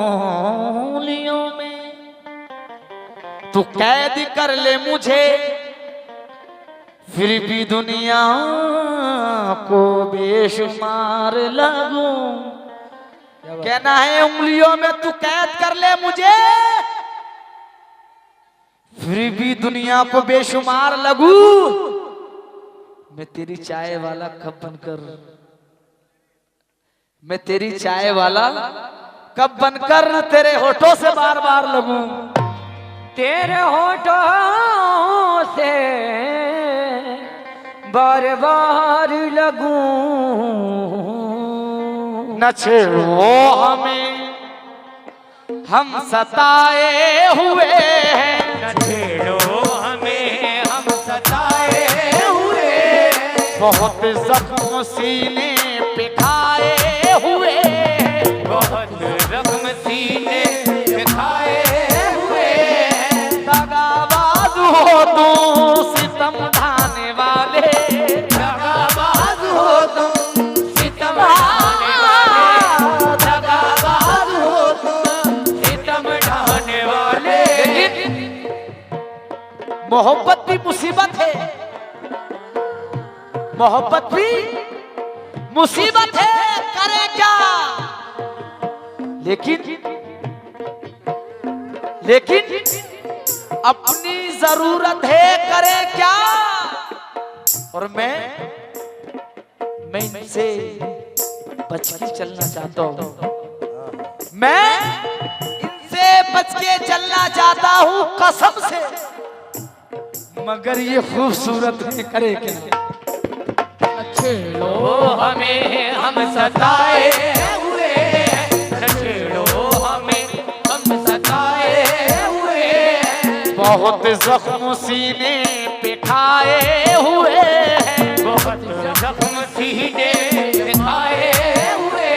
उंगलियों में तू कैद कर ले मुझे, फिर भी दुनिया को बेशुमार लगूं। कहना है उंगलियों में तू कैद कर ले मुझे, फिर भी दुनिया को बेशुमार लगूं। मैं तेरी चाय वाला कब बनकर, मैं तेरी चाय वाला कब बनकर तेरे होठों से बार बार लगूं। तेरे होठों से बार बार लगूं। न छेड़ो हमें हम सताए हुए हैं, न छेड़ो हमें हम सताए हुए। बहुत जख्म सीने पे खाए हुए, बहुत जख्म सीने पे खाए हुए। दगाबाज हो तू सितम ढाने वाले, दगाबाज हो तुम सितम ढाने वाले। दगाबाज हो तुम सितम ढाने वाले। लेकिन मोहब्बत भी मुसीबत है, मोहब्बत भी मुसीबत है, करे क्या। लेकिन अपनी जरूरत है, करे क्या। और मैं इनसे बच के चलना चाहता हूं, मैं इनसे बच के चलना चाहता हूं कसम से, मगर ये खूबसूरत है, करे क्या। छेड़ो हमें हम सताए हुए। न छेड़ो हमें हम सताए हुए। बहुत जख्म सीने पे खाए हुए, बहुत जख्म सीने पे खाए हुए।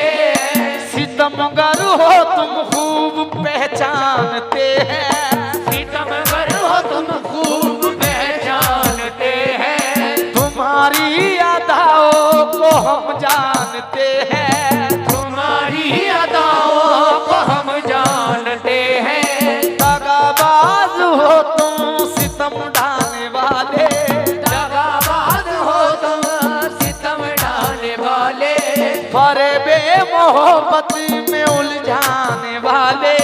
सितमगर हो तुम खूब पहचानते हैं, सितमगर हो तुम खूब पहचानते हैं। तुम्हारी अदाओं को हम जानते हैं, तुम्हारी अदाओं को हम जानते हैं। दगाबाज हो तुम सितम ढाने वाले, दगाबाज हो तुम सितम ढाने वाले। फरेबे मोहब्बत में उलझाने वाले,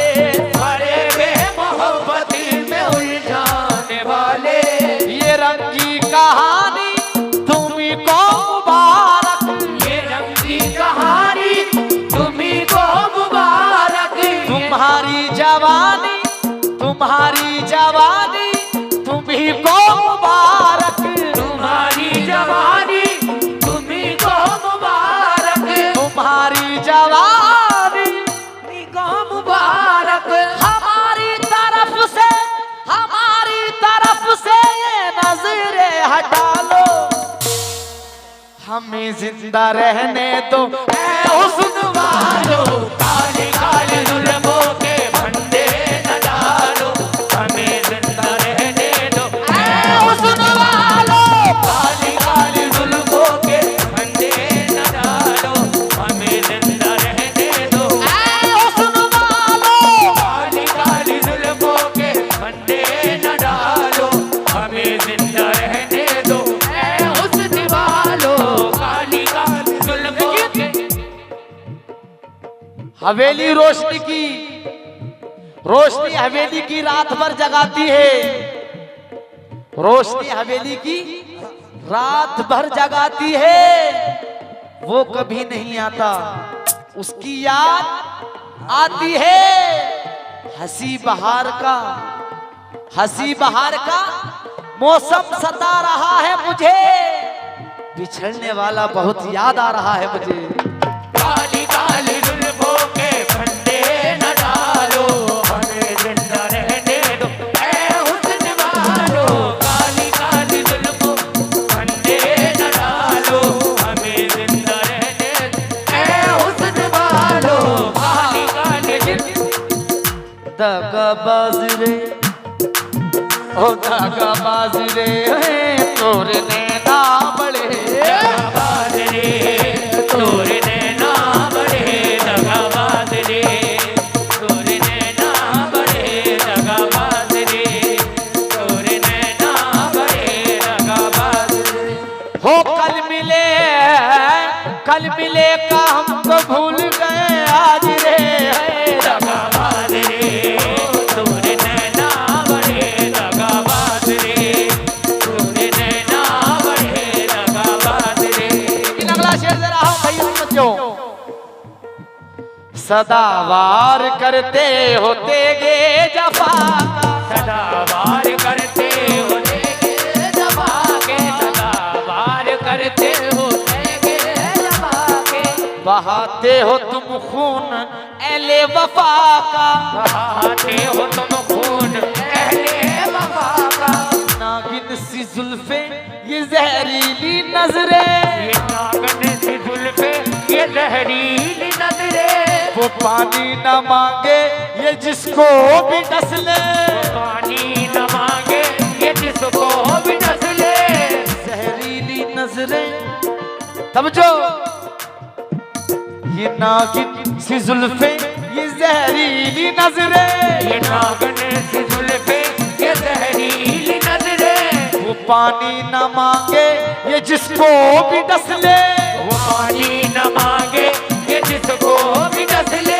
बड़े बेमोहब्बती में उलझाने वाले। ये रंगी कहानी तुम्ही को मुबारक, ये रंगी कहानी तुम्ही को मुबारक। तुम्हारी जवानी तुम्ही को मुबारक, तुम्हारी जवानी तुम्ही को मुबारक। तुम्हारी जवानी तुम्ही को मुबारक। हमारी तरफ से ये नजरें हटा लो, हमें जिंदा रहने दो ऐ हुस्न वालो। काली काली जुल्फों के फंदे न डालो, हमें जिंदा रहने दो ऐ हुस्न वालो, काली काली जुल्फों के फंदे न डालो, हमें जिंदा रहने दो ऐ हुस्न वालो, काली काली जुल्फों के फंदे न डालो, हमें जिंदा रहने दो ऐ हुस्न वालो। काली काली जुल्फों के हवेली रोशनी हवेली की रात भर जगाती है, रोशनी हवेली की रात भर जगाती है। वो कभी नहीं आता, उसकी याद आती है। हंसी बहार का मौसम सता रहा है मुझे, बिछड़ने वाला बहुत याद आ रहा है मुझे। काली काली जुल्फों के फंदे न डालो, हमें जिंदा रहने दो ऐ हुस्न वालो। काली काली जुल्फों फंदे न डालो, हमें जिंदा रहने दो ऐ हुस्न वालो। काली काली दगाबाज रे ओ दगाबाज रे, तोरे नैना बड़े, दगाबाज रे तोरे नैना बड़े। दगाबाज सदावार करते होते गे जफा सदाबार करते हो देगे जबा के सदाबार करते हो देगे जबा के बहाते हो तुम खून एले वफा का बहाते हो तुम खून अहले वफा का नागिन सी जुल्फे ये जहरीली नजरें ये नागन सी जुल्फे ये जहरीली नजरें वो पानी न मांगे ये जिसको भी डस ले पानी न मांगे ये जिसको भी डस ले जहरीली नजरें तब जो ये नागिन सी जुल्फे ये जहरीली नजरें ये नागन सी जुल्फे ये जहरीली नजरें वो पानी न मांगे ये जिसको भी डस ले वो पानी न मांगे ये जिसको भी डस ले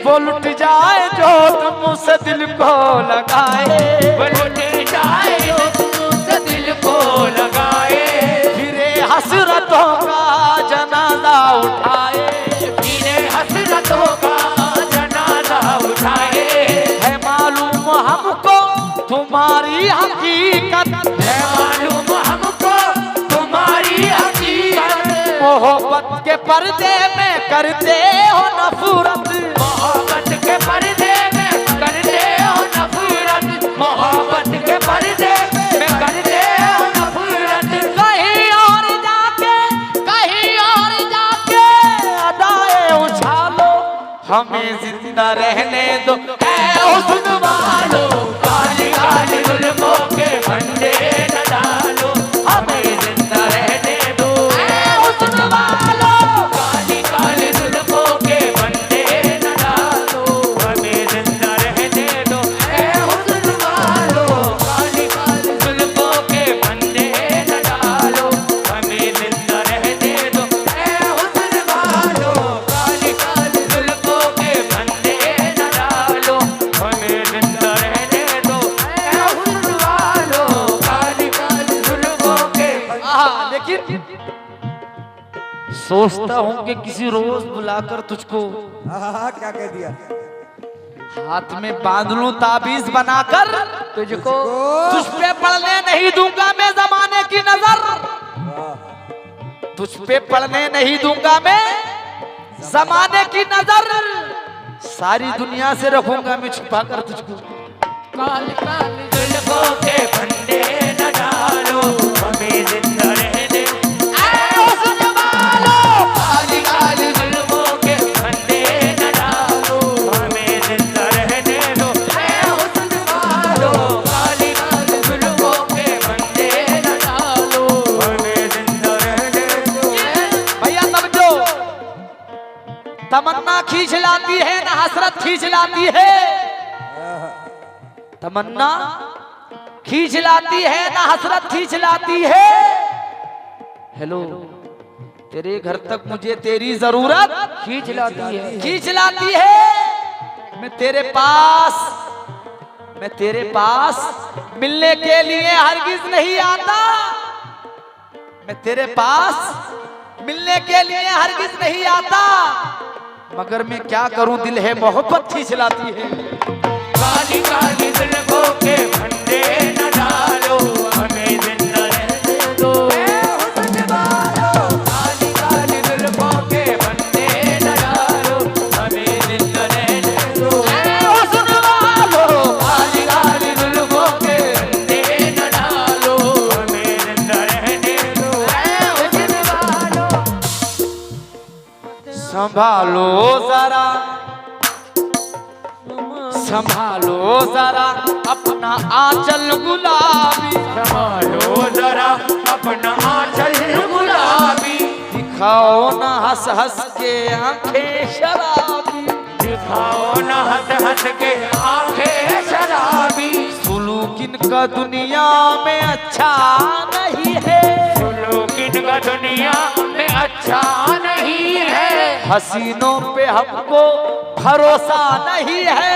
वो लुट जाए जो तुम से दिल को लगाए वो लुट जाए जो तुमसे दिल को लगाए फिरे हसरतों का जनाजा उठाए फिरे हसरतों का जनाजा उठाए है मालूम हमको तुम्हारी हकीकत है मालूम हमको तुम्हारी हकीकत मोहब्बत के पर्दे में करते हो नफरत मोहब्बत के पर्दे में करते हो नफरत मोहब्बत के पर्दे में करते हो नफरत कहीं और जाके अदाए उछालो हमें जिंदा रहने दो ऐ हुस्न वालो काली काली जुल्फों के फंदे न डालो हमें जिंदा रहने दो ऐ हुस्न वालो काली काली जुल्फों के फंदे न डालो हमें जिंदा रहने दो ऐ हुस्न वालो काली काली जुल्फों के फंदे न डालो हमें जिंदा रहने दो ऐ हुस्न वालो काली काली जुल्फों के फंदे न डालो हमें जिंदा रहने दो ऐ हुस्न वालो काली काली जुल्फों के लेकिन सोचता हूँ कि किसी रोज बुलाकर तुझको क्या कह दिया? हाथ में बांध लूं ताबीज बनाकर तुझको तुझ पे पड़ने नहीं दूंगा मैं जमाने की नजर तुझ पे पड़ने नहीं दूंगा मैं जमाने की नजर सारी दुनिया से रखूंगा मैं छुपा कर तुझको काली काली जुल्फों के फंदे न डालो हमें जिंदा रहने ऐ हुस्न वालो काली काली जुल्फों के फंदे न डालो हमें जिंदा रहने दो ऐ हुस्न वालो काली काली जुल्फों के फंदे न डालो हमें जिंदा रहने दो भैया समझो तमन्ना खींच लाती है ना हसरत खींच लाती है तमन्ना खींच लाती है ना हसरत खींच लाती है हेलो तेरे घर तक मुझे तेरी जरूरत खींच लाती है खींच लाती है मैं तेरे पास मिलने के लिए हरगिज नहीं आता मैं तेरे पास मिलने के लिए हरगिज नहीं आता मगर मैं क्या करूं दिल है मोहब्बत खींच लाती है काली काली जुल्फों के फंदे न डालो हमें जिंदा रहने दो ऐ हुस्न वालो काली काली जुल्फों के फंदे न डालो हमें जिंदा रहने दो ऐ हुस्न वालो काली काली जुल्फों के फंदे न डालो हमें जिंदा रहने दो ऐ हुस्न वालो संभालो जरा संभालो जरा अपना आंचल गुलाबी संभालो जरा अपना आंचल गुलाबी दिखाओ ना हंस हंस के आंखें शराबी दिखाओ न हंस हंस के आंखें शराबी सुलूक इनका दुनिया में अच्छा नहीं है सुलूक इनका दुनिया में अच्छा नहीं है हसीनों पे हमको भरोसा नहीं है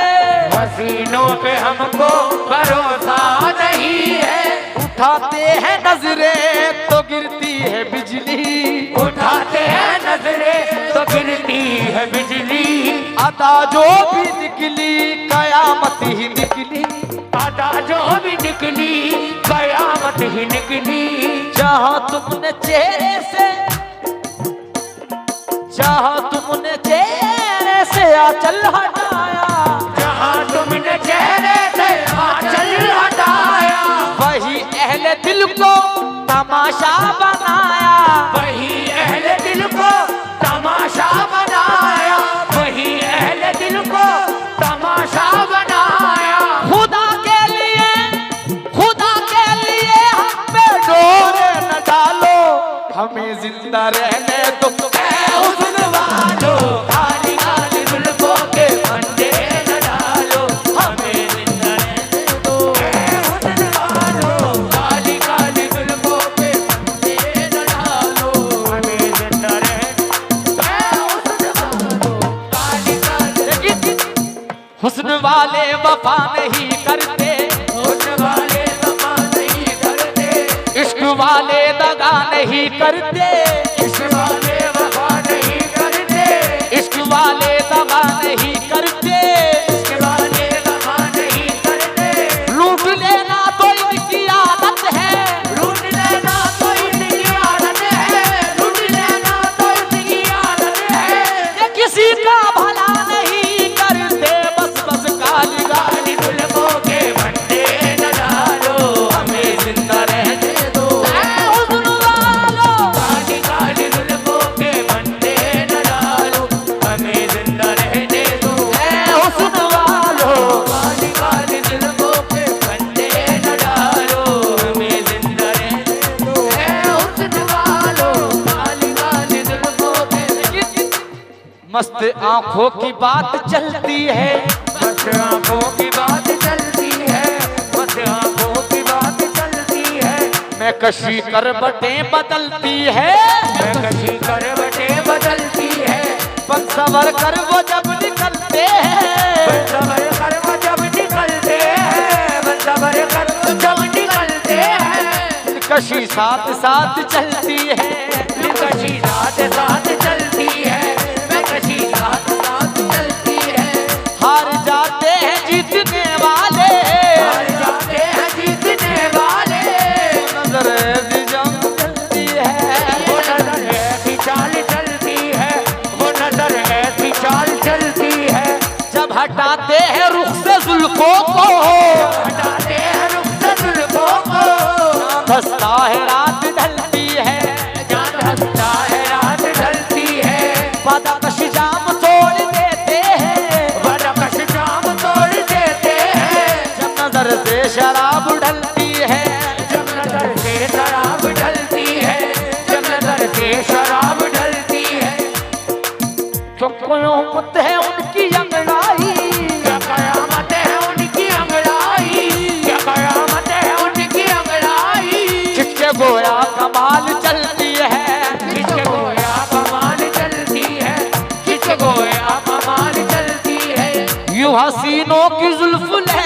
हसीनों पे हमको भरोसा नहीं है उठाते हैं नजरें तो गिरती है बिजली उठाते हैं नजरें तो गिरती है बिजली अदा जो भी निकली कयामत ही निकली, अदा जो भी निकली कयामत ही निकली। जहाँ तुमने चेहरे से, जहाँ तुमने चेहरे से आंचल हटाया, जहाँ तुमने चेहरे से आंचल हटाया, वही अहले दिल को तमाशा बनाया, वही अहले दिल को तमाशा बनाया, वही अहले दिल को तमाशा बनाया। खुदा के लिए, खुदा के लिए हम पे डोर न डालो, हमें जिंदा रहने दो। हुस्न वालो काली काली जुल्फों के फंदे न डालो, हमें जिंदा रहने दो। हुस्न वालो काली काली जुल्फों के फंदे न डालो, हमें जिंदा रहने दो। हुस्न वालो काली काली। हुस्न वाले वफा नहीं करते, हुस्न वाले वफा नहीं करते, इश्क वाले दगा नहीं करते, इश्क वाले वफा नहीं करते, इश्क वाले दगा नहीं करते। इश्क वाले वफा नहीं करते। लूट लेना तो इनकी आदत है, लूट लेना तो इनकी आदत है, लूट लेना तो इनकी आदत है। ये किसी का भला नहीं करते, बस बस काली काली जुल्फों के फंदे न डालो, हमें जिंदा रहने दो। हुस्न वालों, काली काली जुल्फों के फंदे न डालो, हमें जिंदा रहने दो। हुस्न वालों, काली काली जुल्फों के फंदे न डालो, हमें जिंदा रहने दो। हुस्न वालों काली काली जुल्फों के। मस्त आंखों की बात चलती है, बस आंखों की बात चलती है, बस आंखों की बात चलती है। मैं कशी करवटें बदलती है, मैं कशी करवटें बदलती है, पंसवर कर वो जब निकलते हैं, बंसवर कर वो जब निकलते हैं, बंसवर कर वो जब निकलते हैं। कशी साथ साथ चलती है, कशी साथ साथ चलती है, मैं कशी साथ साथ चलती है। हार जाते हैं जीतने वाले, हार जाते हैं जीतने वाले, नजर ऐसी जंग चलती है, वो नजर ऐसी चाल चलती है, वो नजर ऐसी चाल चलती है। जब हटाते हैं रुख से जुल्फों को, हटाते हैं रुख से जुल्फों को, धसता है रात ढलती है, जान हंसता है रात ढलती है। बदकश जाम तोड़ देते हैं, बदकश जाम तोड़ देते हैं, जब नजर से शराब ढलती है, जब नजर से शराब ढलती है, जब नजर से शराब ढलती है। तो क़यामत है उनकी अंगड़ाई, क्या कयामत है उनकी अंगड़ाई, क्या कयामत है उनकी अंगड़ाई। जिसके गोया कमाल चलती है, किसके गोया कमाल चलती है, किसके गोया कमाल चलती है। यूं हसीनों की जुल्फ लहराती